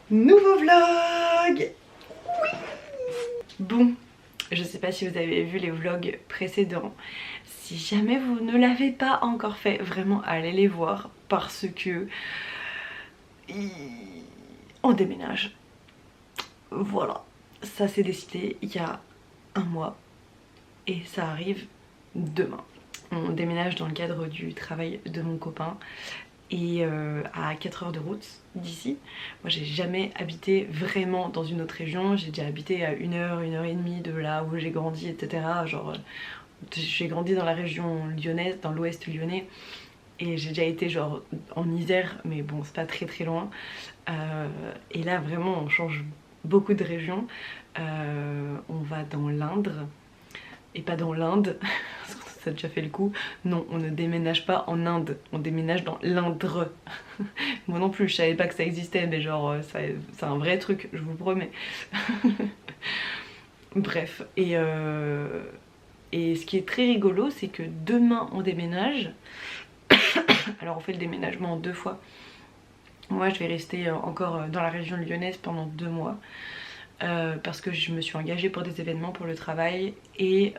Nouveau vlog. Bon, je sais pas si vous avez vu les vlogs précédents. Si jamais vous ne l'avez pas encore fait, vraiment allez les voir parce que on déménage. Voilà, ça s'est décidé il y a un mois et ça arrive demain. On déménage dans le cadre du travail de mon copain et à 4 heures de route d'ici. Moi j'ai jamais habité vraiment dans une autre région, j'ai déjà habité à 1 heure et demie de là où j'ai grandi, etc. Genre j'ai grandi dans la région lyonnaise, dans l'ouest lyonnais, et j'ai déjà été genre en Isère, mais bon c'est pas très loin. Et là vraiment on change beaucoup de régions. On va dans l'Indre, et pas dans l'Inde, ça a déjà fait le coup. Non, on ne déménage pas en Inde, on déménage dans l'Indre. Moi non plus, je savais pas que ça existait, mais genre c'est un vrai truc, je vous promets. Bref, et ce qui est très rigolo, c'est que demain on déménage. Alors on fait le déménagement en 2 fois. Moi je vais rester encore dans la région lyonnaise pendant 2 mois. Parce que je me suis engagée pour des événements pour le travail et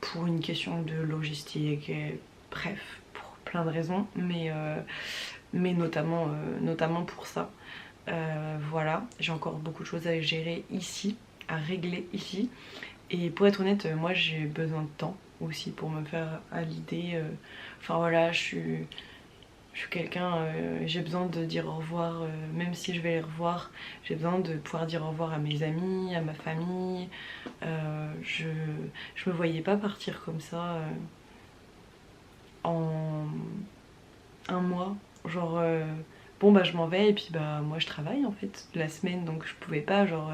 pour une question de logistique et bref, pour plein de raisons, mais notamment pour ça. Voilà, j'ai encore beaucoup de choses à gérer ici, à régler ici, et pour être honnête, moi j'ai besoin de temps aussi pour me faire à l'idée. Enfin voilà, je suis quelqu'un, j'ai besoin de dire au revoir, même si je vais les revoir, j'ai besoin de pouvoir dire au revoir à mes amis, à ma famille. Je me voyais pas partir comme ça en un mois, genre bon bah je m'en vais et puis bah moi je travaille en fait la semaine, donc je pouvais pas genre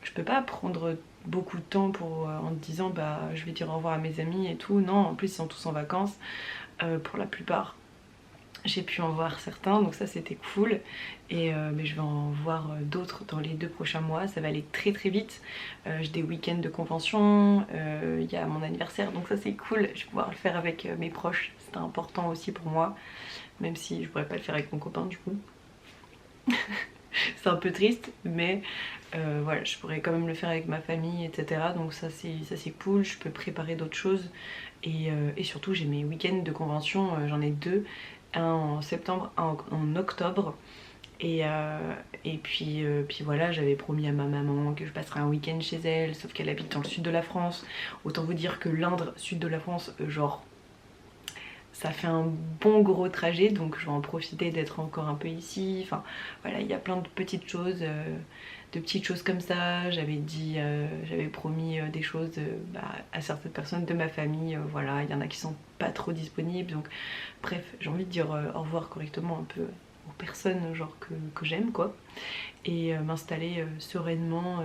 je peux pas prendre beaucoup de temps pour en te disant bah je vais dire au revoir à mes amis et tout. Non, en plus ils sont tous en vacances pour la plupart. J'ai pu en voir certains, donc ça c'était cool. Et mais je vais en voir d'autres dans les 2 prochains mois. Ça va aller très vite. J'ai des week-ends de convention, il y a mon anniversaire, donc ça c'est cool. Je vais pouvoir le faire avec mes proches, c'est important aussi pour moi. Même si je pourrais pas le faire avec mon copain du coup. C'est un peu triste, mais voilà, je pourrais quand même le faire avec ma famille, etc. Donc ça c'est cool, je peux préparer d'autres choses. Et surtout j'ai mes week-ends de convention, j'en ai 2. Un en septembre, un en octobre. Puis voilà, j'avais promis à ma maman que je passerais un week-end chez elle, sauf qu'elle habite dans le sud de la France. Autant vous dire que l'Indre, sud de la France, genre ça fait un bon gros trajet, donc je vais en profiter d'être encore un peu ici. Enfin voilà, il y a plein de petites choses, comme ça. J'avais promis des choses bah, à certaines personnes de ma famille. Voilà, il y en a qui sont pas trop disponibles, donc bref, j'ai envie de dire au revoir correctement un peu aux personnes genre que j'aime quoi, et m'installer sereinement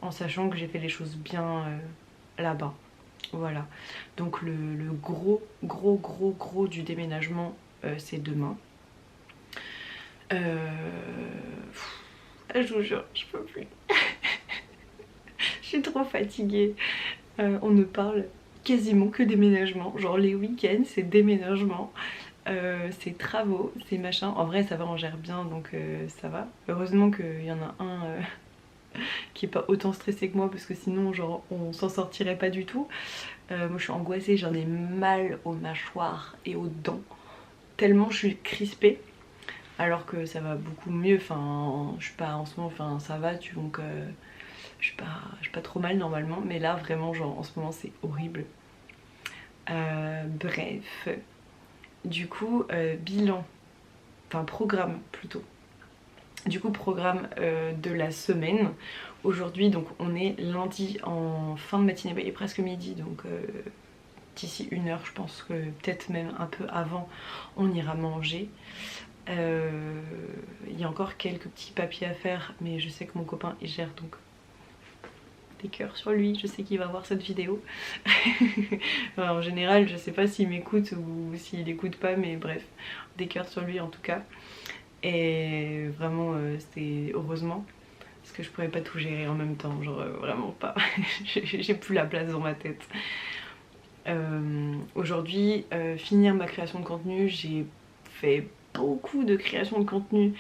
en sachant que j'ai fait les choses bien là-bas. Voilà, donc le gros du déménagement c'est demain. Je vous jure, je peux plus. Je suis trop fatiguée. On ne parle quasiment que déménagement. Genre les week-ends c'est déménagement, c'est travaux, c'est machin. En vrai ça va, on gère bien, donc ça va. Heureusement qu'il y en a un qui est pas autant stressé que moi, parce que sinon genre on s'en sortirait pas du tout. Moi je suis angoissée, j'en ai mal aux mâchoires et aux dents, tellement je suis crispée. Alors que ça va beaucoup mieux, enfin je suis pas en ce moment, enfin ça va, donc je suis pas trop mal normalement, mais là vraiment genre en ce moment c'est horrible. Bref, du coup bilan, enfin programme plutôt. Du coup programme de la semaine. Aujourd'hui donc on est lundi en fin de matinée, bah, il est presque midi, donc d'ici 1 heure je pense que peut-être même un peu avant on ira manger. Il y a encore quelques petits papiers à faire, mais je sais que mon copain il gère, donc des cœurs sur lui, je sais qu'il va voir cette vidéo. Enfin, en général je sais pas s'il m'écoute ou s'il écoute pas, mais bref, des cœurs sur lui en tout cas. Et vraiment c'est heureusement, parce que je pourrais pas tout gérer en même temps, genre vraiment pas. J'ai plus la place dans ma tête. Aujourd'hui finir ma création de contenu, j'ai fait beaucoup de création de contenu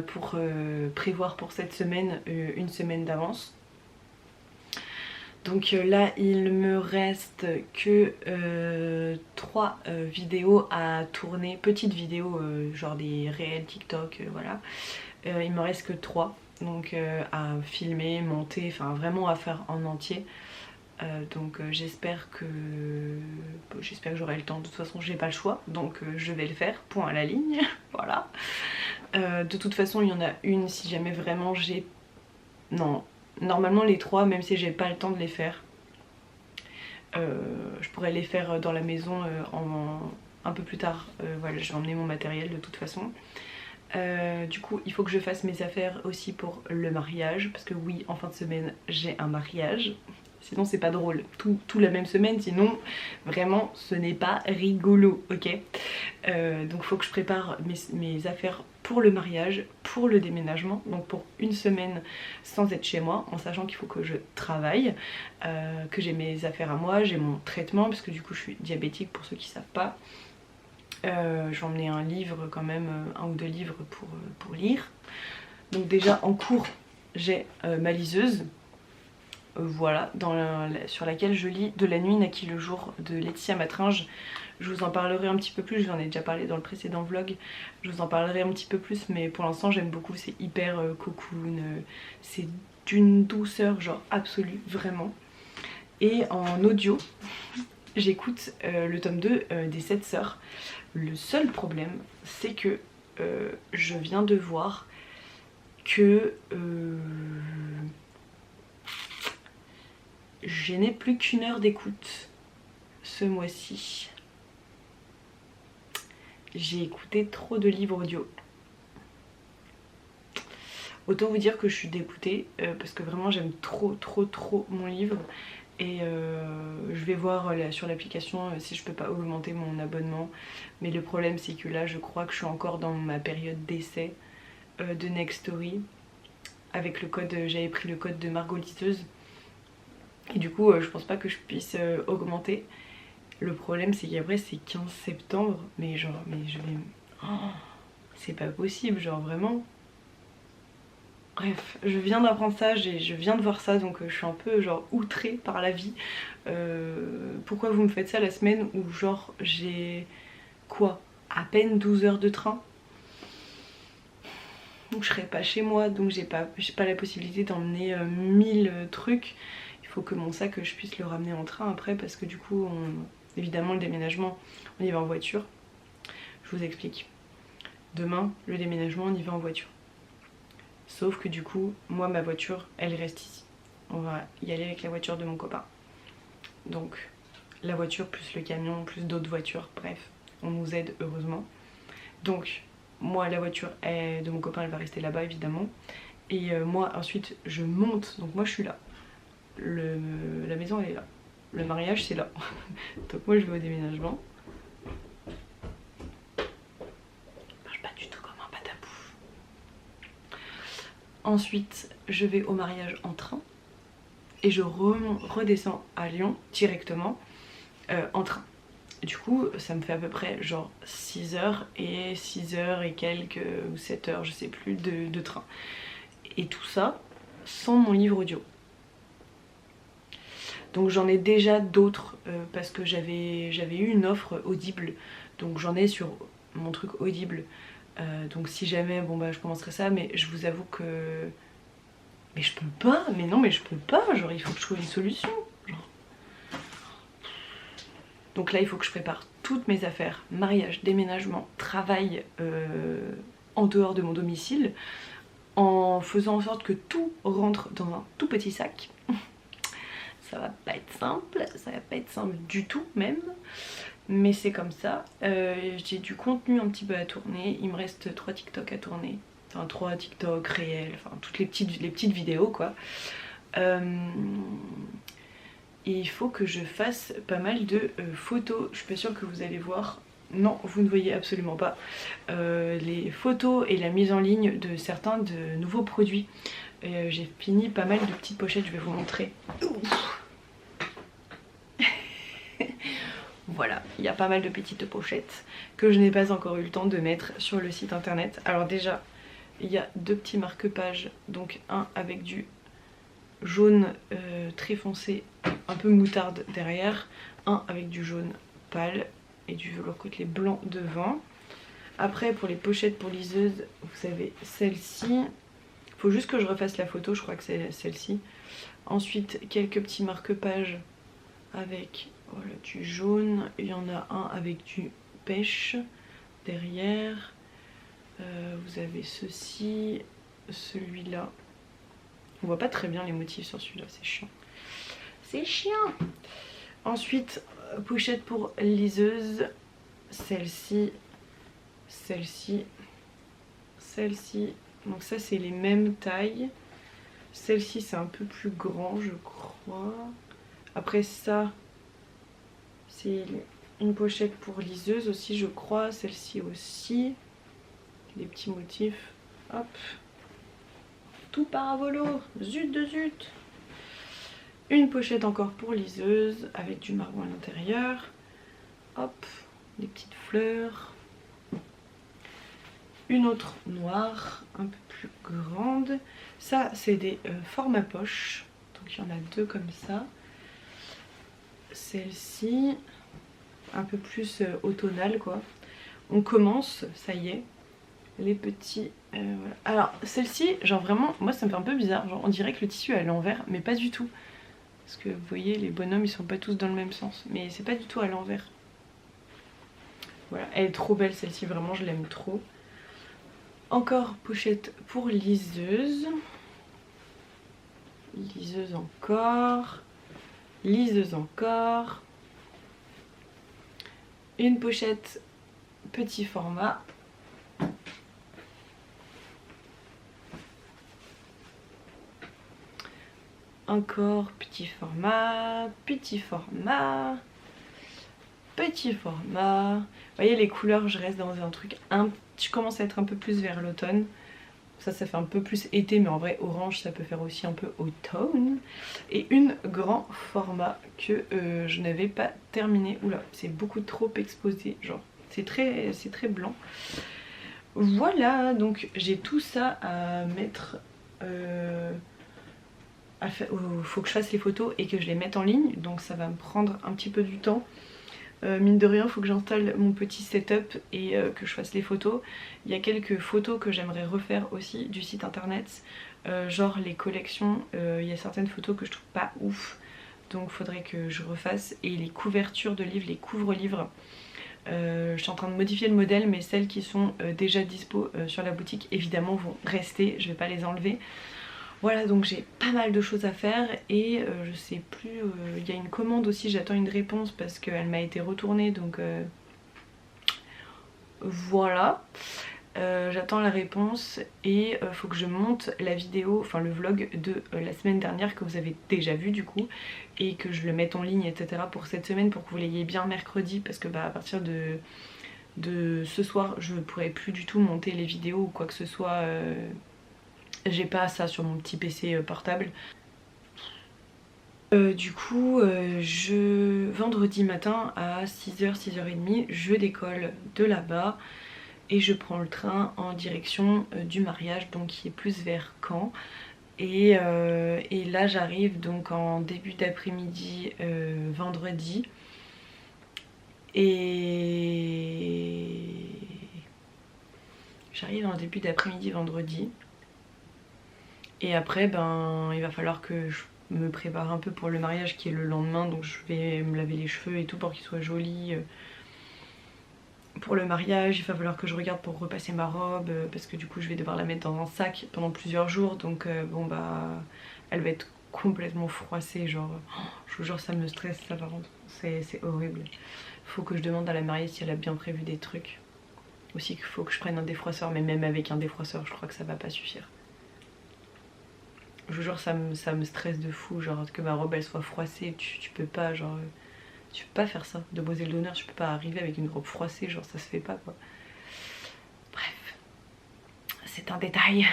pour prévoir pour cette semaine une semaine d'avance. Donc là il me reste que 3 vidéos à tourner, petites vidéos genre des réels TikTok, voilà. Il me reste que 3 donc à filmer, monter, enfin vraiment à faire en entier. Donc j'espère que j'aurai le temps. De toute façon j'ai pas le choix, donc je vais le faire, point à la ligne. Voilà. De toute façon il y en a une si jamais vraiment j'ai... Non, normalement les 3, même si j'ai pas le temps de les faire, je pourrais les faire dans la maison un peu plus tard. Voilà, je vais emmener mon matériel de toute façon. Du coup il faut que je fasse mes affaires aussi pour le mariage, parce que oui, en fin de semaine j'ai un mariage. Sinon c'est pas drôle, tout la même semaine, sinon vraiment ce n'est pas rigolo, ok. Donc faut que je prépare mes affaires pour le mariage, pour le déménagement, donc pour une semaine sans être chez moi, en sachant qu'il faut que je travaille, que j'ai mes affaires à moi, j'ai mon traitement, parce que du coup je suis diabétique pour ceux qui savent pas. Je vais emmener un livre quand même, 1 ou 2 livres pour lire. Donc déjà en cours j'ai ma liseuse. Voilà, sur laquelle je lis De la nuit naquit le jour de Laetitia Matringe. Je vous en parlerai un petit peu plus, j'en ai déjà parlé dans le précédent vlog. Je vous en parlerai un petit peu plus, mais pour l'instant j'aime beaucoup, c'est hyper cocoon, c'est d'une douceur genre absolue, vraiment. Et en audio, j'écoute le tome 2 des 7 sœurs. Le seul problème, c'est que je viens de voir que... je n'ai plus qu'1 heure d'écoute ce mois-ci. J'ai écouté trop de livres audio. Autant vous dire que je suis dégoûtée parce que vraiment j'aime trop mon livre. Et je vais voir sur l'application si je peux pas augmenter mon abonnement. Mais le problème c'est que là je crois que je suis encore dans ma période d'essai de Nextory. Avec le code, j'avais pris le code de Margot Liteuse. Et du coup je pense pas que je puisse augmenter. Le problème c'est qu'après c'est 15 septembre. Mais genre je vais... Oh, c'est pas possible, genre vraiment. Bref, je viens d'apprendre ça, je viens de voir ça, donc je suis un peu genre outrée par la vie. Pourquoi vous me faites ça la semaine où genre j'ai quoi, à peine 12 heures de train, donc je serai pas chez moi, donc j'ai pas la possibilité d'emmener 1000 trucs. Il faut que mon sac je puisse le ramener en train après, parce que du coup évidemment le déménagement on y va en voiture. Je vous explique. Demain le déménagement on y va en voiture. Sauf que du coup moi ma voiture elle reste ici. On va y aller avec la voiture de mon copain. Donc la voiture plus le camion plus d'autres voitures, bref, on nous aide heureusement. Donc moi la voiture de mon copain elle va rester là-bas évidemment. Et moi ensuite je monte, donc moi je suis là. La maison elle est là. Le mariage c'est là. Donc moi je vais au déménagement. Ensuite je vais au mariage en train. Et je redescends à Lyon directement en train. Du coup ça me fait à peu près genre 6 heures et 6 heures et quelques ou 7 heures je sais plus de train. Et tout ça sans mon livre audio. Donc j'en ai déjà d'autres parce que j'avais eu une offre Audible. Donc j'en ai sur mon truc Audible. Donc si jamais, bon bah je commencerai ça, mais je vous avoue que... Mais je peux pas, mais non mais je peux pas, genre il faut que je trouve une solution. Genre. Donc là il faut que je prépare toutes mes affaires, mariage, déménagement, travail en dehors de mon domicile, en faisant en sorte que tout rentre dans un tout petit sac. Ça va pas être simple, ça va pas être simple du tout même. Mais c'est comme ça. J'ai du contenu un petit peu à tourner. Il me reste 3 TikTok à tourner. Enfin 3 TikTok réels, enfin toutes les petites vidéos quoi. Et il faut que je fasse pas mal de photos. Je suis pas sûre que vous allez voir. Non, vous ne voyez absolument pas. Les photos et la mise en ligne de certains de nouveaux produits. J'ai fini pas mal de petites pochettes, je vais vous montrer. Voilà, il y a pas mal de petites pochettes que je n'ai pas encore eu le temps de mettre sur le site internet. Alors déjà, il y a deux petits marque-pages, donc un avec du jaune très foncé, un peu moutarde derrière, un avec du jaune pâle et du velours côtelé blanc devant. Après pour les pochettes pour liseuse, vous avez celle-ci. Faut juste que je refasse la photo, je crois que c'est celle-ci. Ensuite quelques petits marque-pages avec voilà, du jaune. Il y en a un avec du pêche derrière. Vous avez ceci, celui-là. On voit pas très bien les motifs sur celui-là, c'est chiant. C'est chiant. Ensuite, pochette pour liseuse. Celle-ci, celle-ci, celle-ci. Donc ça c'est les mêmes tailles. Celle-ci c'est un peu plus grand je crois. Après ça c'est une pochette pour liseuse aussi je crois. Celle-ci aussi. Des petits motifs. Hop. Tout part à volo. Zut de zut. Une pochette encore pour liseuse avec du marron à l'intérieur. Hop. Des petites fleurs. Une autre noire, un peu plus grande. Ça, c'est des formats poche. Donc il y en a deux comme ça. Celle-ci, un peu plus automnale quoi. On commence, ça y est. Les petits... voilà. Alors celle-ci, genre vraiment, moi ça me fait un peu bizarre. Genre, on dirait que le tissu est à l'envers, mais pas du tout. Parce que vous voyez, les bonhommes ils sont pas tous dans le même sens. Mais c'est pas du tout à l'envers. Voilà, elle est trop belle celle-ci, vraiment je l'aime trop. Encore pochette pour liseuse. Liseuse encore. Liseuse encore. Une pochette petit format. Encore petit format. Petit format. Petit format. Vous voyez les couleurs, je reste dans un truc je commence à être un peu plus vers l'automne. Ça fait un peu plus été, mais en vrai orange ça peut faire aussi un peu automne. Et une grand format que je n'avais pas terminé. Oula, c'est beaucoup trop exposé, genre c'est très blanc. Voilà, donc j'ai tout ça à mettre. Faut que je fasse les photos et que je les mette en ligne, donc ça va me prendre un petit peu du temps. Mine de rien, il faut que j'installe mon petit setup et que je fasse les photos. Il y a quelques photos que j'aimerais refaire aussi du site internet, genre les collections. Il y a certaines photos que je trouve pas ouf, donc il faudrait que je refasse. Et les couvertures de livres, les couvre-livres, je suis en train de modifier le modèle, mais celles qui sont déjà dispo sur la boutique évidemment vont rester, je vais pas les enlever. Voilà, donc j'ai pas mal de choses à faire et je sais plus, il y a une commande aussi, j'attends une réponse parce qu'elle m'a été retournée, donc voilà. J'attends la réponse et faut que je monte la vidéo, enfin le vlog de la semaine dernière que vous avez déjà vu du coup, et que je le mette en ligne etc pour cette semaine pour que vous l'ayez bien mercredi, parce que bah à partir de ce soir je ne pourrai plus du tout monter les vidéos ou quoi que ce soit. J'ai pas ça sur mon petit PC portable. Du coup, vendredi matin à 6h, 6h30, je décolle de là-bas et je prends le train en direction du mariage, donc qui est plus vers Caen. Et là j'arrive donc en début d'après-midi vendredi. Et j'arrive en début d'après-midi vendredi. Et après ben il va falloir que je me prépare un peu pour le mariage qui est le lendemain, donc je vais me laver les cheveux et tout pour qu'ils soient jolis pour le mariage. Il va falloir que je regarde pour repasser ma robe parce que du coup je vais devoir la mettre dans un sac pendant plusieurs jours, donc bon bah elle va être complètement froissée, genre je vous jure ça me stresse ça par contre, c'est horrible. Faut que je demande à la mariée si elle a bien prévu des trucs. Aussi qu'il faut que je prenne un défroisseur, mais même avec un défroisseur je crois que ça va pas suffire. Je vous jure ça me stresse de fou, genre que ma robe elle soit froissée, tu peux pas genre... Tu peux pas faire ça, demoiselle d'honneur, tu peux pas arriver avec une robe froissée, genre ça se fait pas quoi. Bref, c'est un détail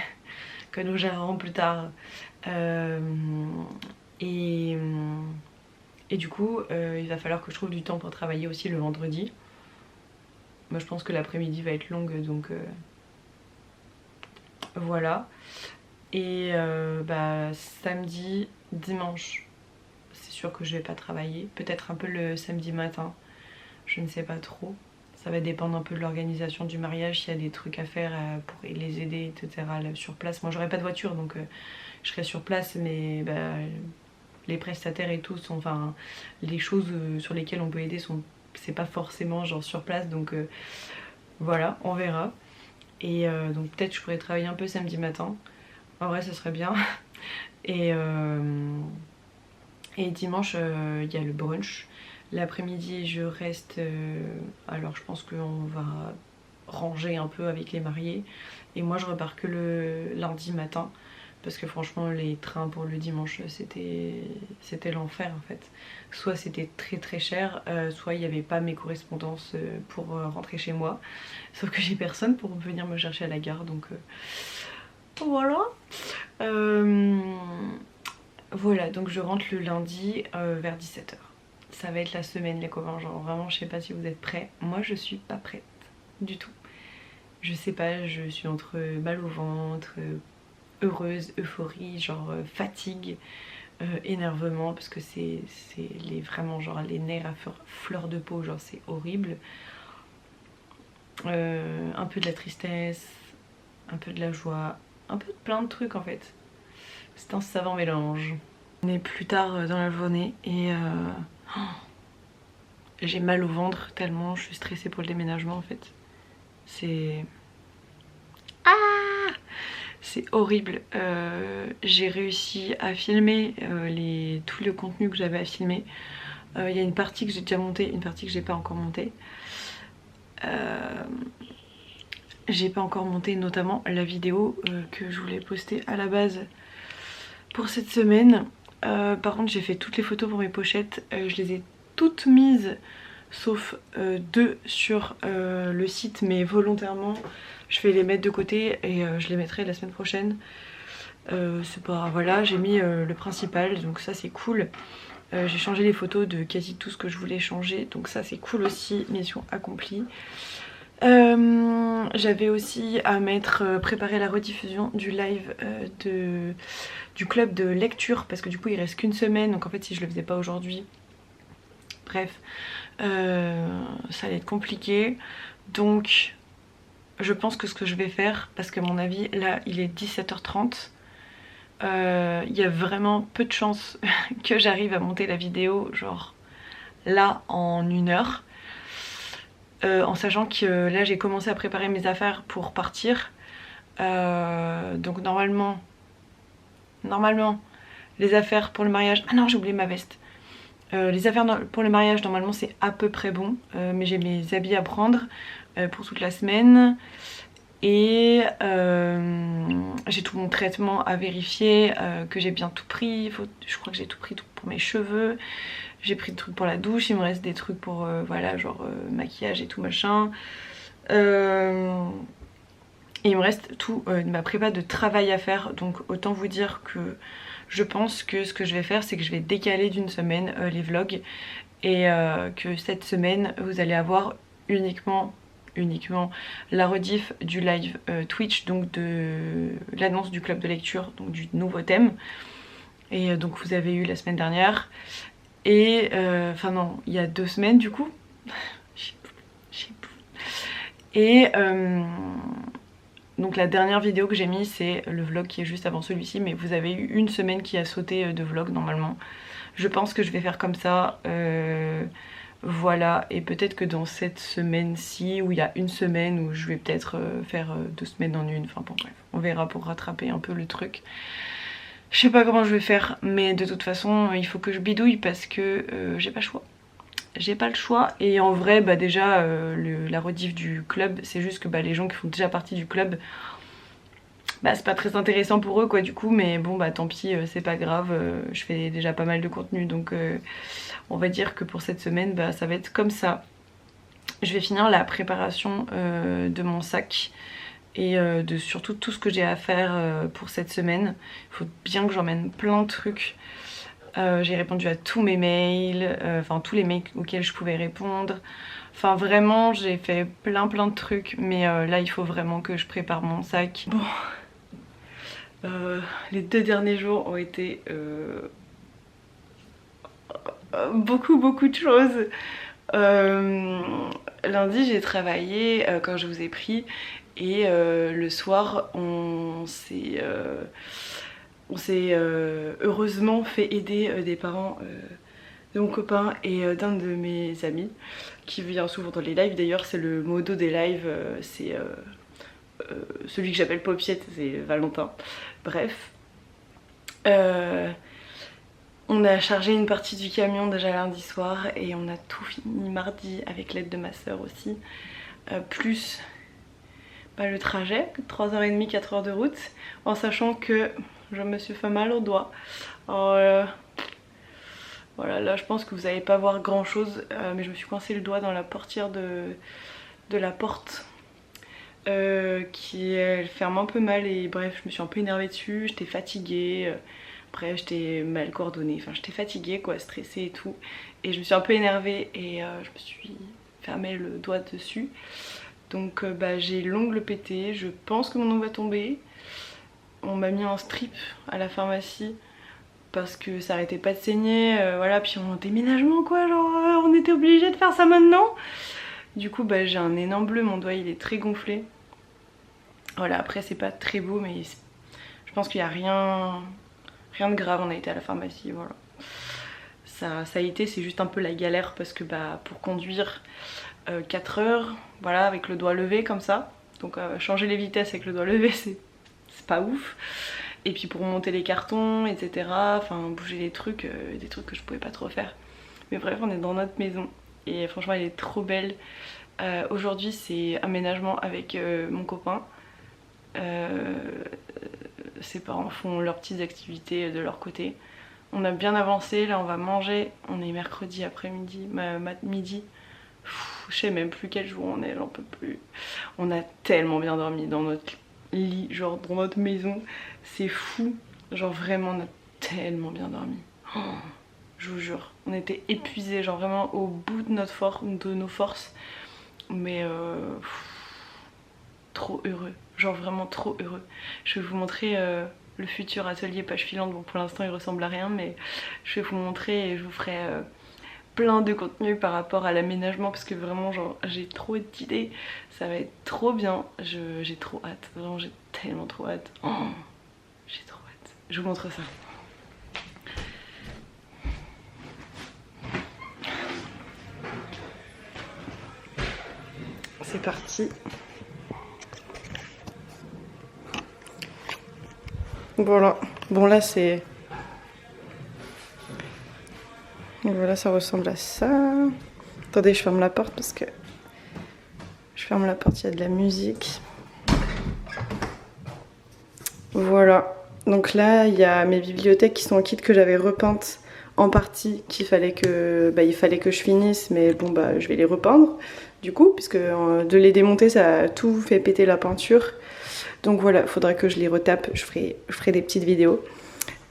que nous gérerons plus tard. Et du coup, il va falloir que je trouve du temps pour travailler aussi le vendredi. Moi je pense que l'après-midi va être longue, donc Voilà. Et bah, samedi, dimanche, c'est sûr que je vais pas travailler. Peut-être un peu le samedi matin, je ne sais pas trop. Ça va dépendre un peu de l'organisation du mariage, s'il y a des trucs à faire pour les aider, etc. là, sur place. Moi j'aurais pas de voiture donc je serai sur place, mais bah, les prestataires et tout sont, enfin, les choses sur lesquelles on peut aider sont, c'est pas forcément genre sur place, donc voilà, on verra. Et donc peut-être je pourrais travailler un peu samedi matin. En vrai, ça serait bien. Et, et dimanche, il y a le brunch. L'après-midi, je reste. Alors, je pense qu'on va ranger un peu avec les mariés. Et moi, je repars que le lundi matin. Parce que franchement, les trains pour le dimanche, c'était l'enfer en fait. Soit c'était très très cher, soit il n'y avait pas mes correspondances pour rentrer chez moi. Sauf que j'ai personne pour venir me chercher à la gare, donc voilà. Voilà, donc je rentre le lundi vers 17h. Ça va être la semaine les copains, genre vraiment je sais pas si vous êtes prêts. Moi je suis pas prête du tout. Je sais pas, je suis entre mal au ventre, heureuse, euphorie, genre fatigue, énervement parce que c'est vraiment genre les nerfs à fleur de peau, genre c'est horrible. Un peu de la tristesse, un peu de la joie, un peu de plein de trucs en fait. C'est un savant mélange. On est plus tard dans la journée et j'ai mal au ventre tellement je suis stressée pour le déménagement en fait. C'est... Ah, c'est horrible. J'ai réussi à filmer tout le contenu que j'avais à filmer. Il y a une partie que j'ai déjà montée, une partie que j'ai pas encore montée. J'ai pas encore monté notamment la vidéo que je voulais poster à la base pour cette semaine. Par contre j'ai fait toutes les photos pour mes pochettes, je les ai toutes mises sauf deux sur le site, mais volontairement je vais les mettre de côté et je les mettrai la semaine prochaine. C'est pas... Voilà, j'ai mis le principal, donc ça c'est cool. J'ai changé les photos de quasi tout ce que je voulais changer, donc ça c'est cool aussi, mission accomplie. J'avais aussi à préparer la rediffusion du live du club de lecture, parce que du coup il reste qu'une semaine, donc en fait si je le faisais pas aujourd'hui, bref, ça allait être compliqué. Donc je pense que ce que je vais faire, parce que à mon avis là il est 17h30, il y a vraiment peu de chances que j'arrive à monter la vidéo genre là en 1 heure. En sachant que là j'ai commencé à préparer mes affaires pour partir, donc normalement les affaires pour le mariage, ah non j'ai oublié ma veste, les affaires pour le mariage normalement c'est à peu près bon, mais j'ai mes habits à prendre pour toute la semaine et j'ai tout mon traitement à vérifier, que j'ai bien tout pris. Je crois que j'ai tout pris pour mes cheveux. J'ai pris des trucs pour la douche, il me reste des trucs pour voilà, genre maquillage et tout machin. Et il me reste tout ma prépa de travail à faire, donc autant vous dire que je pense que ce que je vais faire c'est que je vais décaler d'une semaine les vlogs et que cette semaine vous allez avoir uniquement la rediff du live Twitch, donc de l'annonce du club de lecture, donc du nouveau thème, et donc vous avez eu la semaine dernière. Et enfin non, il y a 2 semaines du coup. Et donc la dernière vidéo que j'ai mise c'est le vlog qui est juste avant celui-ci, mais vous avez eu une semaine qui a sauté de vlog normalement. Je pense que je vais faire comme ça, voilà, et peut-être que dans cette semaine-ci, où il y a une semaine où je vais peut-être faire 2 semaines en une, enfin bon bref, on verra pour rattraper un peu le truc. Je sais pas comment je vais faire, mais de toute façon il faut que je bidouille parce que j'ai pas le choix. J'ai pas le choix, et en vrai bah déjà la rediff du club c'est juste que bah, les gens qui font déjà partie du club, bah c'est pas très intéressant pour eux quoi du coup, mais bon bah tant pis, c'est pas grave, je fais déjà pas mal de contenu, donc on va dire que pour cette semaine bah ça va être comme ça. Je vais finir la préparation de mon sac et de surtout tout ce que j'ai à faire pour cette semaine. Il faut bien que j'emmène plein de trucs. J'ai répondu à tous mes mails, enfin tous les mails auxquels je pouvais répondre. Enfin vraiment j'ai fait plein de trucs, mais là il faut vraiment que je prépare mon sac. Bon, Les 2 derniers jours ont été beaucoup de choses. Lundi j'ai travaillé quand je vous ai pris et le soir on s'est heureusement fait aider des parents de mon copain et d'un de mes amis qui vient souvent dans les lives. D'ailleurs c'est le modo des lives, c'est celui que j'appelle Paupiette, c'est Valentin. Bref. On a chargé une partie du camion déjà lundi soir et on a tout fini mardi avec l'aide de ma soeur aussi. Plus le trajet, 3h30, 4h de route, en sachant que je me suis fait mal au doigt. Alors, voilà, là je pense que vous n'allez pas voir grand chose, mais je me suis coincé le doigt dans la portière de la porte. Elle ferme un peu mal et bref, je me suis un peu énervée dessus, j'étais fatiguée. Après j'étais mal coordonnée, enfin j'étais fatiguée quoi, stressée et tout. Et je me suis un peu énervée et je me suis fermé le doigt dessus. Donc j'ai l'ongle pété, je pense que mon ongle va tomber. On m'a mis un strip à la pharmacie parce que ça arrêtait pas de saigner. Voilà, puis en déménagement quoi, genre on était obligé de faire ça maintenant. Du coup j'ai un énorme bleu, mon doigt il est très gonflé. Voilà, après c'est pas très beau mais je pense qu'il y a rien de grave, on a été à la pharmacie, voilà. Ça a été, c'est juste un peu la galère parce que pour conduire 4 heures, voilà, avec le doigt levé comme ça. Donc changer les vitesses avec le doigt levé, c'est pas ouf. Et puis pour monter les cartons, etc. Enfin bouger les trucs, des trucs que je pouvais pas trop faire. Mais bref, on est dans notre maison et franchement elle est trop belle. Aujourd'hui c'est aménagement avec mon copain. Ses parents font leurs petites activités de leur côté. On a bien avancé, là on va manger, on est mercredi après-midi, midi. Je sais même plus quel jour on est, j'en peux plus. On a tellement bien dormi dans notre lit, genre dans notre maison, c'est fou. Genre vraiment on a tellement bien dormi. Oh, je vous jure, on était épuisés, genre vraiment au bout de nos forces. Mais trop heureux, genre vraiment trop heureux. Je vais vous montrer le futur atelier page filante. Bon pour l'instant il ressemble à rien mais je vais vous montrer et je vous ferai plein de contenu par rapport à l'aménagement parce que vraiment genre j'ai trop d'idées, ça va être trop bien, j'ai trop hâte, vraiment j'ai tellement trop hâte. Oh, j'ai trop hâte, je vous montre ça. C'est parti. Voilà, bon là c'est... Voilà, ça ressemble à ça. Attendez, je ferme la porte parce que... Je ferme la porte, il y a de la musique. Voilà, donc là il y a mes bibliothèques qui sont en kit que j'avais repeintes en partie, il fallait que je finisse, mais bon je vais les repeindre du coup, puisque de les démonter ça a tout fait péter la peinture. Donc voilà, il faudra que je les retape, je ferai des petites vidéos.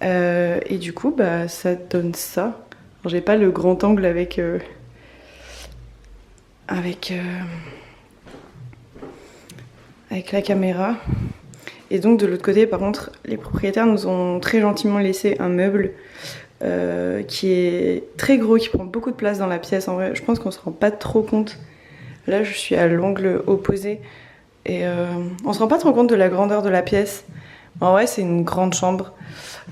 Et du coup, ça donne ça. J'ai pas le grand angle avec la caméra. Et donc de l'autre côté, par contre, les propriétaires nous ont très gentiment laissé un meuble qui est très gros, qui prend beaucoup de place dans la pièce. En vrai, je pense qu'on se rend pas trop compte. Là, je suis à l'angle opposé. Et on se rend pas trop compte de la grandeur de la pièce. En vrai c'est une grande chambre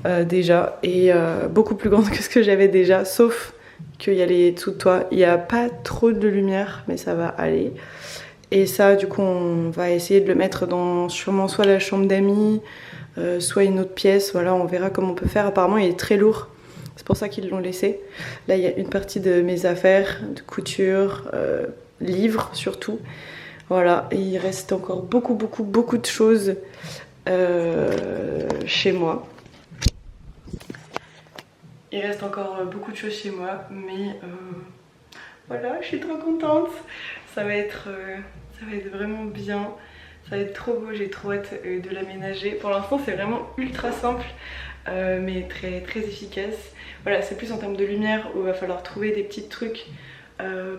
déjà et beaucoup plus grande que ce que j'avais déjà, sauf qu'il y a les dessous de toit. Il n'y a pas trop de lumière mais ça va aller. Et ça du coup on va essayer de le mettre dans sûrement soit la chambre d'amis, soit une autre pièce. Voilà, on verra comment on peut faire. Apparemment il est très lourd, c'est pour ça qu'ils l'ont laissé. Là il y a une partie de mes affaires, de couture, livres surtout. Voilà, et il reste encore beaucoup de choses chez moi. Il reste encore beaucoup de choses chez moi, mais voilà, je suis trop contente. Ça va être vraiment bien, ça va être trop beau, j'ai trop hâte de l'aménager. Pour l'instant c'est vraiment ultra simple, mais très efficace. Voilà, c'est plus en termes de lumière où il va falloir trouver des petits trucs.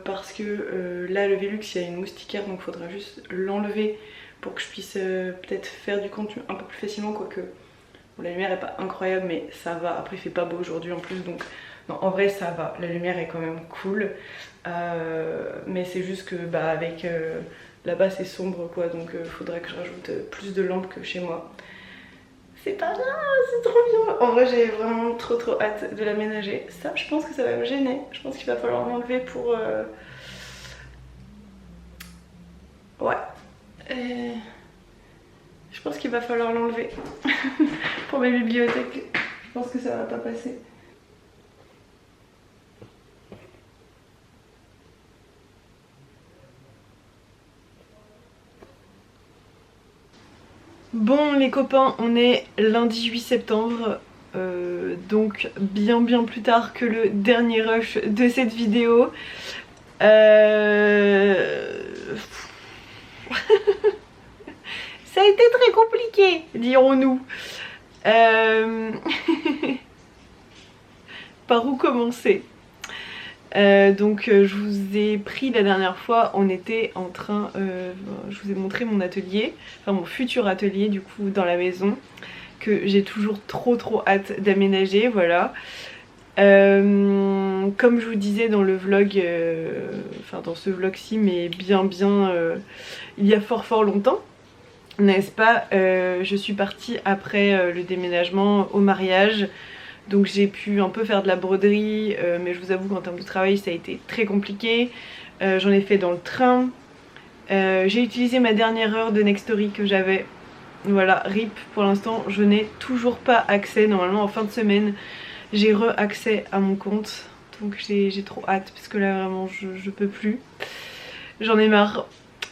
Parce que là le Velux il y a une moustiquaire donc il faudra juste l'enlever pour que je puisse peut-être faire du contenu un peu plus facilement, quoique Bon, la lumière est pas incroyable mais ça va, après il fait pas beau aujourd'hui en plus donc non, en vrai ça va, la lumière est quand même cool. Mais c'est juste que bah avec là-bas c'est sombre quoi, donc faudrait que je rajoute plus de lampes que chez moi. C'est pas grave, c'est trop bien. En vrai j'ai vraiment trop hâte de l'aménager. Ça je pense que ça va me gêner, je pense qu'il va falloir l'enlever pour... Ouais. Je pense qu'il va falloir l'enlever pour mes bibliothèques. Je pense que ça va pas passer. Bon les copains, on est lundi 8 septembre, donc bien plus tard que le dernier rush de cette vidéo. Ça a été très compliqué, dirons-nous. Par où commencer? Je vous ai pris la dernière fois, on était en train, je vous ai montré mon atelier, enfin mon futur atelier du coup dans la maison, que j'ai toujours trop hâte d'aménager, voilà. Comme je vous disais dans le vlog, enfin dans ce vlog-ci, mais bien il y a fort longtemps, n'est-ce pas, je suis partie après le déménagement au mariage. Donc j'ai pu un peu faire de la broderie, mais je vous avoue qu'en termes de travail ça a été très compliqué. J'en ai fait dans le train. J'ai utilisé ma dernière heure de Nextory que j'avais. Voilà, RIP pour l'instant, je n'ai toujours pas accès. Normalement en fin de semaine, j'ai re-accès à mon compte. Donc j'ai trop hâte parce que là vraiment je peux plus. J'en ai marre.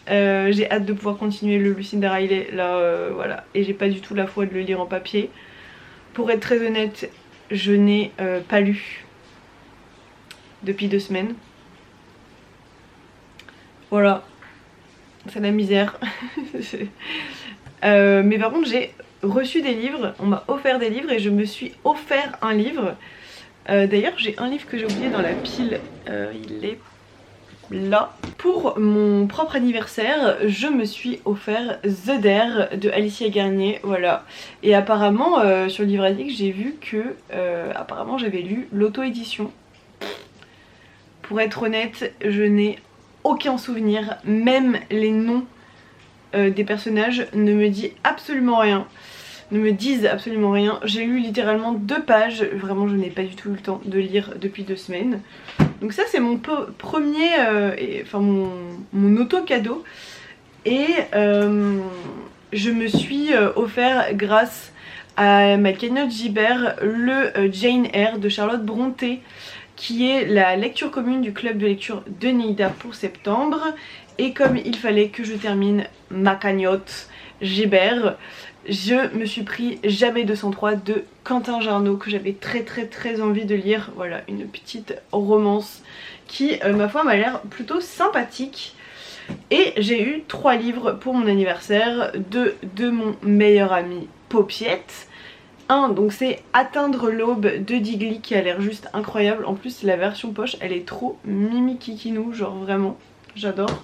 J'ai hâte de pouvoir continuer le Lucinda Riley là, voilà. Et j'ai pas du tout la foi de le lire en papier. Pour être très honnête, je n'ai pas lu depuis 2 semaines. Voilà, c'est la misère. Mais par contre j'ai reçu des livres, on m'a offert des livres et je me suis offert un livre. D'ailleurs j'ai un livre que j'ai oublié dans la pile, il est là. Pour mon propre anniversaire, je me suis offert The Dare de Alicia Garnier, voilà. Et apparemment sur le livre addict j'ai vu que apparemment j'avais lu l'auto-édition. Pour être honnête, je n'ai aucun souvenir, même les noms des personnages ne me disent absolument rien. J'ai lu littéralement 2 pages, vraiment je n'ai pas du tout eu le temps de lire depuis 2 semaines. Donc ça c'est mon premier, enfin mon auto-cadeau. Et je me suis offert grâce à ma cagnotte Gibert le Jane Eyre de Charlotte Brontë, qui est la lecture commune du club de lecture de Nida pour septembre. Et comme il fallait que je termine ma cagnotte Gibert, je me suis pris Jamais 203 de Quentin Jarnot, que j'avais très envie de lire. Voilà, une petite romance qui ma foi m'a l'air plutôt sympathique. Et j'ai eu 3 livres pour mon anniversaire, 2 de mon meilleur ami Paupiette. Donc c'est Atteindre l'aube de Digli qui a l'air juste incroyable. En plus la version poche elle est trop mimi kikinou, genre vraiment j'adore.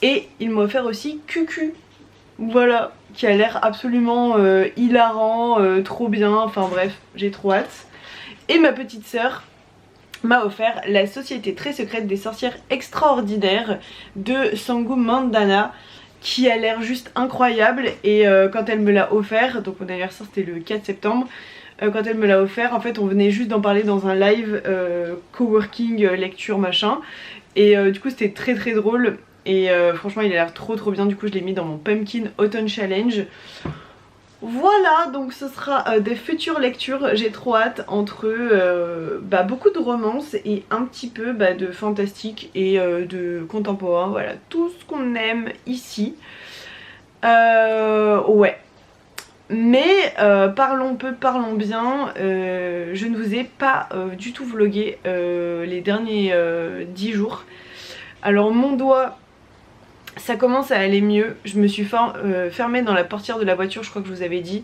Et il m'a offert aussi Cucu, voilà, qui a l'air absolument hilarant, trop bien, enfin bref, j'ai trop hâte. Et ma petite sœur m'a offert La Société très secrète des sorcières extraordinaires de Sangu Mandana, qui a l'air juste incroyable. Et quand elle me l'a offert, donc mon anniversaire c'était le 4 septembre, quand elle me l'a offert, en fait on venait juste d'en parler dans un live coworking lecture machin. Et du coup c'était très drôle. Et franchement il a l'air trop bien, du coup je l'ai mis dans mon Pumpkin Autumn Challenge. Voilà, donc ce sera des futures lectures, j'ai trop hâte, entre beaucoup de romances et un petit peu de fantastique et de contemporain, voilà, tout ce qu'on aime ici. Ouais. Mais parlons peu, parlons bien, je ne vous ai pas du tout vlogué les derniers 10 jours. Alors mon doigt, ça commence à aller mieux. Je me suis fermée dans la portière de la voiture, je crois que je vous avais dit,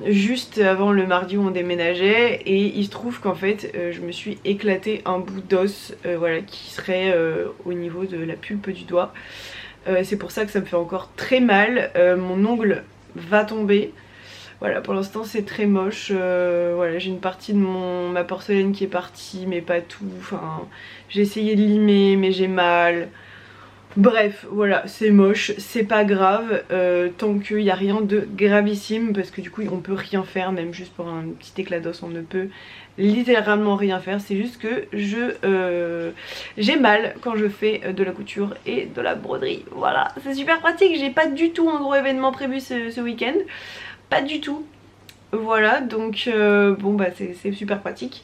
juste avant le mardi où on déménageait. Et il se trouve qu'en fait je me suis éclaté un bout d'os, voilà, qui serait au niveau de la pulpe du doigt. C'est pour ça que ça me fait encore très mal. Mon ongle va tomber. Voilà, pour l'instant c'est très moche. Voilà, j'ai une partie de ma porcelaine qui est partie, mais pas tout. Enfin, j'ai essayé de limer, mais j'ai mal. Bref, voilà, c'est moche, c'est pas grave, tant qu'il n'y a rien de gravissime, parce que du coup on peut rien faire, même juste pour un petit éclat d'os, on ne peut littéralement rien faire. C'est juste que j'ai mal quand je fais de la couture et de la broderie. Voilà, c'est super pratique, j'ai pas du tout un gros événement prévu ce week-end, pas du tout. Voilà, donc bon bah c'est super pratique.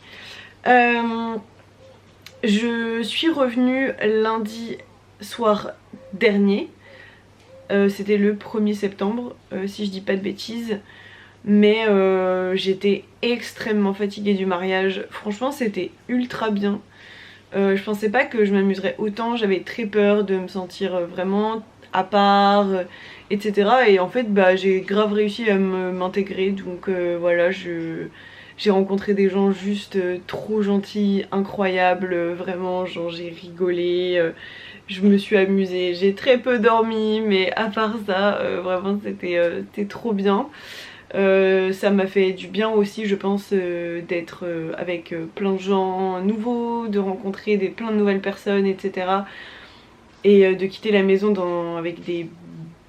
Je suis revenue lundi soir dernier, c'était le 1er septembre si je dis pas de bêtises, mais j'étais extrêmement fatiguée du mariage. Franchement c'était ultra bien. Je pensais pas que je m'amuserais autant, j'avais très peur de me sentir vraiment à part, etc. Et en fait bah j'ai grave réussi à m'intégrer, donc voilà, j'ai rencontré des gens juste trop gentils, incroyables, vraiment, genre j'ai rigolé, je me suis amusée, j'ai très peu dormi, mais à part ça, vraiment c'était trop bien. Ça m'a fait du bien aussi, je pense, d'être avec plein de gens nouveaux, de rencontrer plein de nouvelles personnes, etc. Et de quitter la maison avec des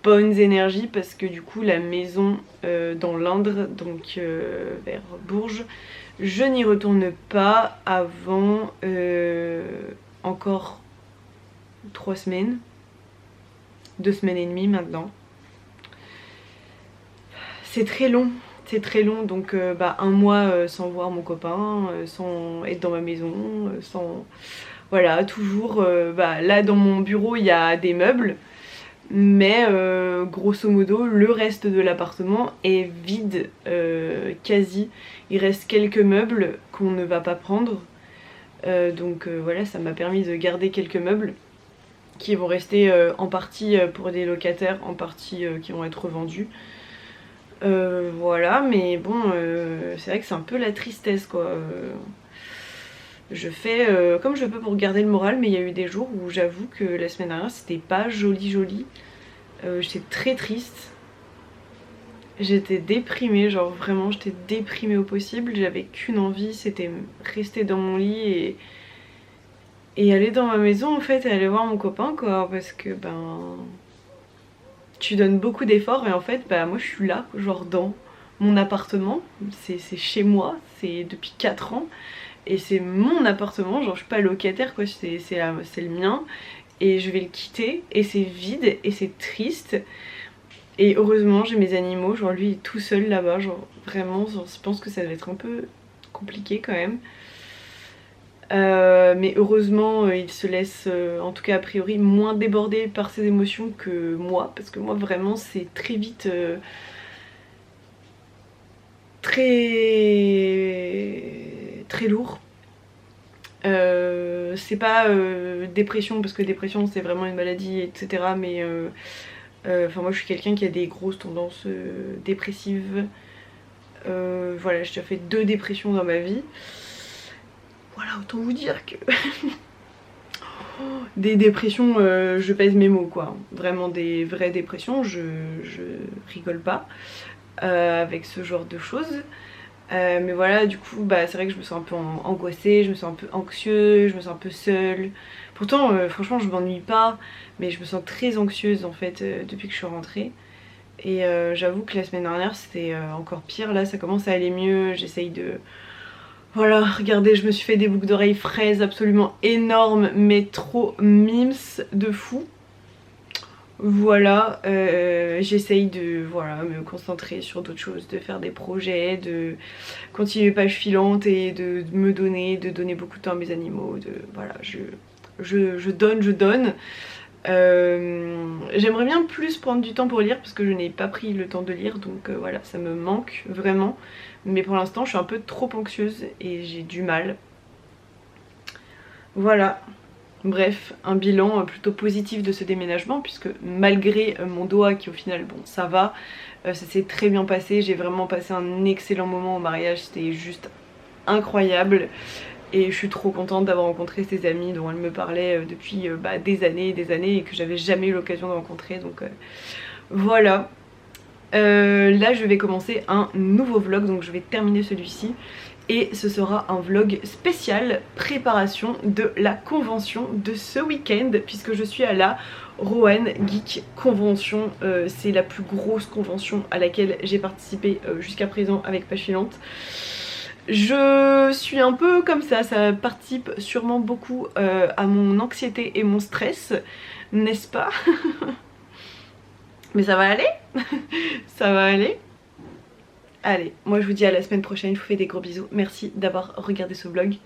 bonnes énergies, parce que du coup la maison dans l'Indre, donc vers Bourges, je n'y retourne pas avant encore 3 semaines, 2 semaines et demie maintenant. C'est très long, c'est très long, donc bah, un mois sans voir mon copain, sans être dans ma maison, sans... Voilà, toujours, bah, là dans mon bureau il y a des meubles, mais grosso modo le reste de l'appartement est vide, quasi. Il reste quelques meubles qu'on ne va pas prendre, donc voilà, ça m'a permis de garder quelques meubles qui vont rester en partie pour des locataires, en partie qui vont être revendus. Voilà, mais bon, c'est vrai que c'est un peu la tristesse quoi. Je fais comme je peux pour garder le moral, mais il y a eu des jours où j'avoue que la semaine dernière c'était pas joli. J'étais très triste, j'étais déprimée, genre vraiment j'étais déprimée au possible. J'avais qu'une envie, c'était rester dans mon lit et aller dans ma maison en fait, et aller voir mon copain quoi, parce que ben... tu donnes beaucoup d'efforts et en fait bah moi je suis là genre dans mon appartement, c'est chez moi, c'est depuis 4 ans et c'est mon appartement, genre je suis pas locataire quoi, c'est le mien et je vais le quitter et c'est vide et c'est triste. Et heureusement j'ai mes animaux, genre lui il est tout seul là-bas, genre vraiment genre, je pense que ça va être un peu compliqué quand même. Mais heureusement il se laisse en tout cas a priori moins déborder par ses émotions que moi, parce que moi vraiment c'est très vite très lourd. C'est pas dépression, parce que dépression c'est vraiment une maladie etc, mais enfin moi je suis quelqu'un qui a des grosses tendances dépressives. Voilà, j'ai déjà fait 2 dépressions dans ma vie. Voilà, autant vous dire que des dépressions, je pèse mes mots quoi. Vraiment des vraies dépressions, je rigole pas avec ce genre de choses. Mais voilà, du coup bah, c'est vrai que je me sens un peu angoissée, je me sens un peu anxieuse, je me sens un peu seule. Pourtant franchement je m'ennuie pas, mais je me sens très anxieuse en fait depuis que je suis rentrée. Et j'avoue que la semaine dernière c'était encore pire, là ça commence à aller mieux, j'essaye de... Voilà, regardez, je me suis fait des boucles d'oreilles fraises absolument énormes, mais trop mimes de fou. Voilà, j'essaye de voilà, me concentrer sur d'autres choses, de faire des projets, de continuer page filante et de donner beaucoup de temps à mes animaux. Voilà, je donne. J'aimerais bien plus prendre du temps pour lire parce que je n'ai pas pris le temps de lire, donc voilà, ça me manque vraiment. Mais pour l'instant je suis un peu trop anxieuse et j'ai du mal. Voilà. Bref, un bilan plutôt positif de ce déménagement, puisque malgré mon doigt qui au final bon ça va, ça s'est très bien passé. J'ai vraiment passé un excellent moment au mariage, c'était juste incroyable. Et je suis trop contente d'avoir rencontré ces amis dont elle me parlait depuis des années et des années et que j'avais jamais eu l'occasion de rencontrer, donc voilà. Là je vais commencer un nouveau vlog, donc je vais terminer celui-ci et ce sera un vlog spécial préparation de la convention de ce week-end, puisque je suis à la Rouen Geek Convention. C'est la plus grosse convention à laquelle j'ai participé jusqu'à présent avec Page Filante. Je suis un peu comme ça participe sûrement beaucoup à mon anxiété et mon stress, n'est-ce pas? Mais ça va aller. Ça va aller. Allez, moi je vous dis à la semaine prochaine, je vous fais des gros bisous. Merci d'avoir regardé ce vlog.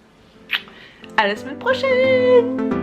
À la semaine prochaine.